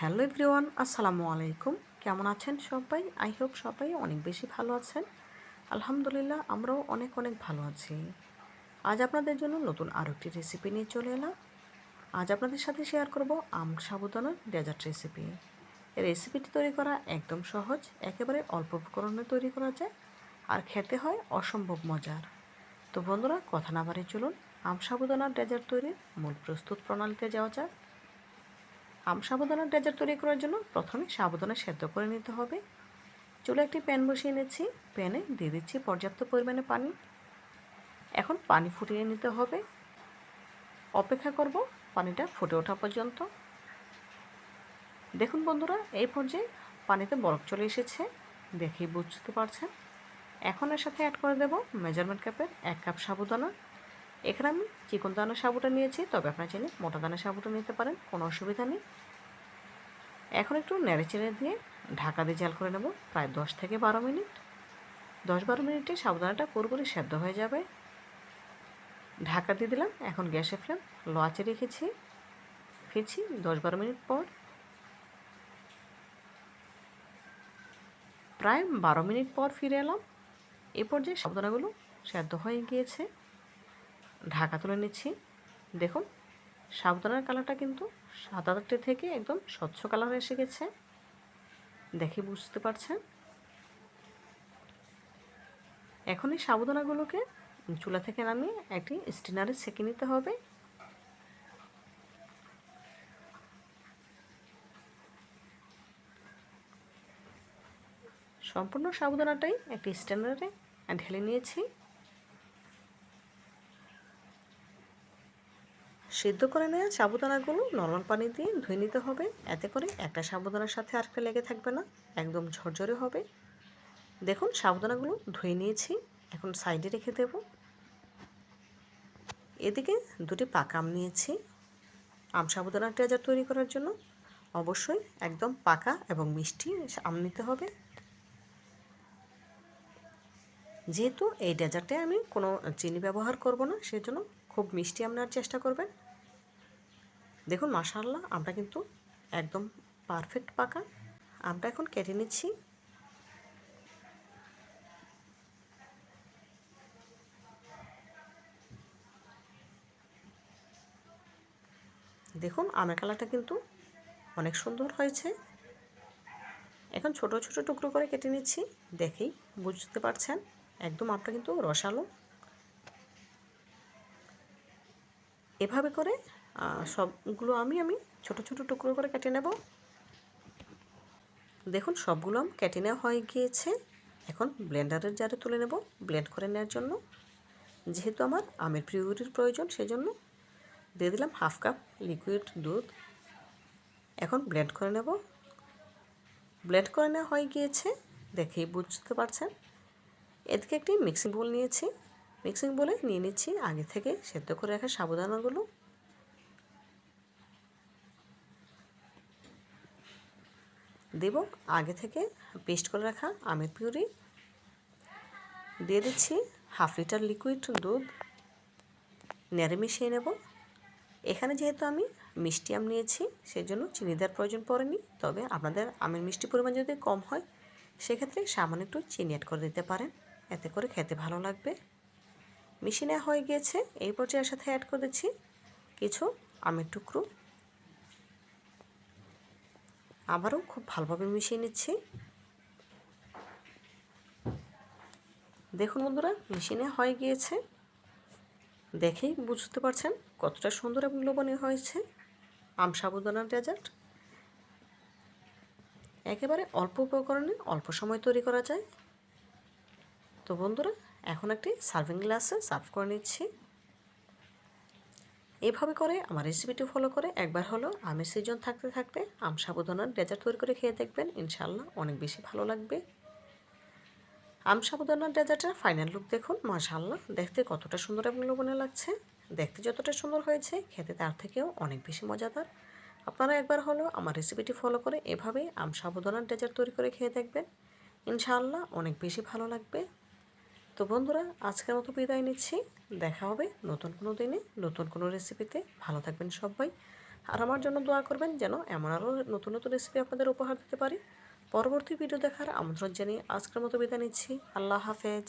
Hello everyone, আসসালামু আলাইকুম। কেমন আছেন সবাই? আই হোপ সবাই অনেক বেশি ভালো আছেন। আলহামদুলিল্লাহ, আমরাও অনেক অনেক ভালো আছি। আজ আপনাদের জন্য নতুন আরও একটি রেসিপি নিয়ে চলে এলাম। আজ আপনাদের সাথে শেয়ার করব আম সাবুদানার ডেজার্ট রেসিপি। এই রেসিপিটি তৈরি করা একদম সহজ, একেবারে অল্প উপকরণে তৈরি করা যায় আর খেতে হয় অসম্ভব মজার। তো বন্ধুরা, কথা না বাড়িয়ে চলুন আম সাবুদানার ডেজার্ট তৈরির মূল প্রস্তুত প্রণালীতে যাওয়া যাক। আম সাবুদানার ডেজার্ট তৈরি করার জন্য প্রথমে সাবুদানা সেদ্ধ করে নিতে হবে। চুলায় একটি প্যান বসিয়ে নিচ্ছি। প্যানে দিয়ে দিচ্ছি পর্যাপ্ত পরিমাণে পানি। এখন পানি ফুটিয়ে নিতে হবে। অপেক্ষা করব পানিটা ফুটে ওঠা পর্যন্ত। দেখুন বন্ধুরা, এই পর্যায়ে পানিতে বরফ চলে এসেছে, দেখেই বুঝতে পারছেন। এখন এর সাথে অ্যাড করে দেব মেজারমেন্ট কাপের 1 কাপ সাবুদানা। এখানে আমি চিকন দানা সাবুটা নিয়েছি, তবে আপনারা চাইলে মোটা দানা সাবুটা নিতে পারেন, কোনো অসুবিধা নেই। এখন একটু নেড়েচেড়ে দিয়ে ঢাকা দিয়ে জাল করে নেব প্রায় 10 থেকে 12 মিনিট। 10-12 মিনিটে সাবুদানাটা পুরোপুরি সেদ্ধ হয়ে যাবে। ঢাকা দিয়ে দিলাম। এখন গ্যাসের ফ্লেম লো আঁচে রেখেছি। ফিরছি 10-12 মিনিট পর। প্রায় 12 মিনিট পর ফিরে এলাম। এ পর্যায়ে সাবুদানাগুলো সেদ্ধ হয়ে গিয়েছে। ঢাকা তুলে নিচ্ছি। দেখুন, সাবুদানার কালারটা কিন্তু সাদাটে থেকে একদম স্বচ্ছ কালার এসে গেছে, দেখে বুঝতে পারছেন। এখন এই সাবুদানাগুলোকে চুলা থেকে নামিয়ে একটি স্টিনারে সেঁকে নিতে হবে। সম্পূর্ণ সাবুদানাটাই একটি স্ট্যান্ডারে ঢেলে নিয়েছি। সিদ্ধ করে নেওয়া সাবুদানাগুলো নরমাল পানি দিয়ে ধুয়ে নিতে হবে। এতে করে একটা সাবুদানার সাথে আরেকটা লেগে থাকবে না, একদম ঝরঝরে হবে। দেখুন, সাবুদানাগুলো ধুয়ে নিয়েছি, এখন সাইডে রেখে দেব। এদিকে দুটি পাকা আম নিয়েছি। আম সাবুদানার ডেজার্ট তৈরি করার জন্য অবশ্যই একদম পাকা এবং মিষ্টি আম নিতে হবে। যেহেতু এই ডেজার্টে আমি কোনো চিনি ব্যবহার করব না, সেজন্য খুব মিষ্টি আম নেওয়ার চেষ্টা করবেন। দেখুন, মাশাআল্লাহ, আমটা কিন্তু একদম পারফেক্ট পাকা। আমটা এখন কেটে নিচ্ছি। দেখুন, আমের কালারটা কিন্তু অনেক সুন্দর হয়েছে। এখন ছোট ছোট টুকরো করে কেটে নিচ্ছি, দেখেই বুঝতে পারছেন একদম আমটা কিন্তু রসালো। এভাবে করে সবগুলো আমি ছোট ছোট টুকরো করে কেটে নেব। দেখুন, সবগুলো আম কেটে নেওয়া হয়ে গিয়েছে। এখন ব্লেন্ডারের জারে তুলে নেব ব্লেন্ড করে নেওয়ার জন্য। যেহেতু আমার আমের পিউরির প্রয়োজন, সেজন্য দিয়ে দিলাম 1/2 কাপ লিকুইড দুধ। এখন ব্লেন্ড করে নেব। ব্লেন্ড করে নেওয়া হয়ে গিয়েছে, দেখেই বুঝতে পারছেন। এদিকে একটি মিক্সিং বোল নিয়েছি। মিক্সিং বোলে নিয়ে নিচ্ছি আগে থেকে সেদ্ধ করে রাখা সাবুদানাগুলো। দেব আগে থেকে পেস্ট করে রাখা আমের পিউরি। দিয়ে দিচ্ছি 1/2 লিটার লিকুইড দুধ। নেড়ে মিশিয়ে নেব। এখানে যেহেতু আমি মিষ্টি আম নিয়েছি, সেজন্য চিনি দেওয়ার প্রয়োজন পড়েনি, তবে আপনাদের আমের মিষ্টি পরিমাণ যদি কম হয়, সেক্ষেত্রে সামান্য একটু চিনি অ্যাড করে দিতে পারেন, এতে করে খেতে ভালো লাগবে। মিশিয়ে নেওয়া হয়ে গিয়েছে। এই পর্যায়ে সাথে অ্যাড করে দিচ্ছি কিছু আমের টুকরো। আবারও খুব ভালোভাবে মিশিয়ে নিচ্ছি। দেখুন বন্ধুরা, মিশিয়ে নেওয়া হয়ে গিয়েছে, দেখেই বুঝতে পারছেন কতটা সুন্দর এবং লোভনীয় হয়েছে আম সাবুদানার ডেজার্ট। একেবারে অল্প উপকরণে অল্প সময় তৈরি করা যায়। তো বন্ধুরা, এখন একটি সার্ভিং গ্লাসে সার্ভ করে নিচ্ছি। এইভাবে করে আমার রেসিপিটি ফলো করে একবার হলো আমের সিজন থাকতে থাকতে আম সাবুদানার ডেজার্ট তৈরি করে খেয়ে দেখবেন, ইনশাআল্লাহ অনেক বেশি ভালো লাগবে। আম সাবুদানার ডেজার্টের ফাইনাল লুক দেখুন, মাশাআল্লাহ, দেখতে কতটা সুন্দর এবং লোভনীয় লাগছে। দেখতে যতটা সুন্দর হয়েছে, খেতে তার থেকেও অনেক বেশি মজাদার। আপনারা একবার হলো আমার রেসিপিটি ফলো করে এভাবেই আম সাবুদানার ডেজার্ট তৈরি করে খেয়ে দেখবেন, ইনশাআল্লাহ অনেক বেশি ভালো লাগবে। তো বন্ধুরা, আজকের মতো বিদায় নিচ্ছি। দেখা হবে নতুন কোনো দিনে নতুন কোনো রেসিপিতে। ভালো থাকবেন সবাই। আর আমার জন্য দোয়া করবেন যেন এমন আরও নতুন নতুন রেসিপি আপনাদের উপহার দিতে পারি। পরবর্তী ভিডিও দেখার আমন্ত্রণ জানিয়ে আজকের মতো বিদায় নিচ্ছি। আল্লাহ হাফেজ।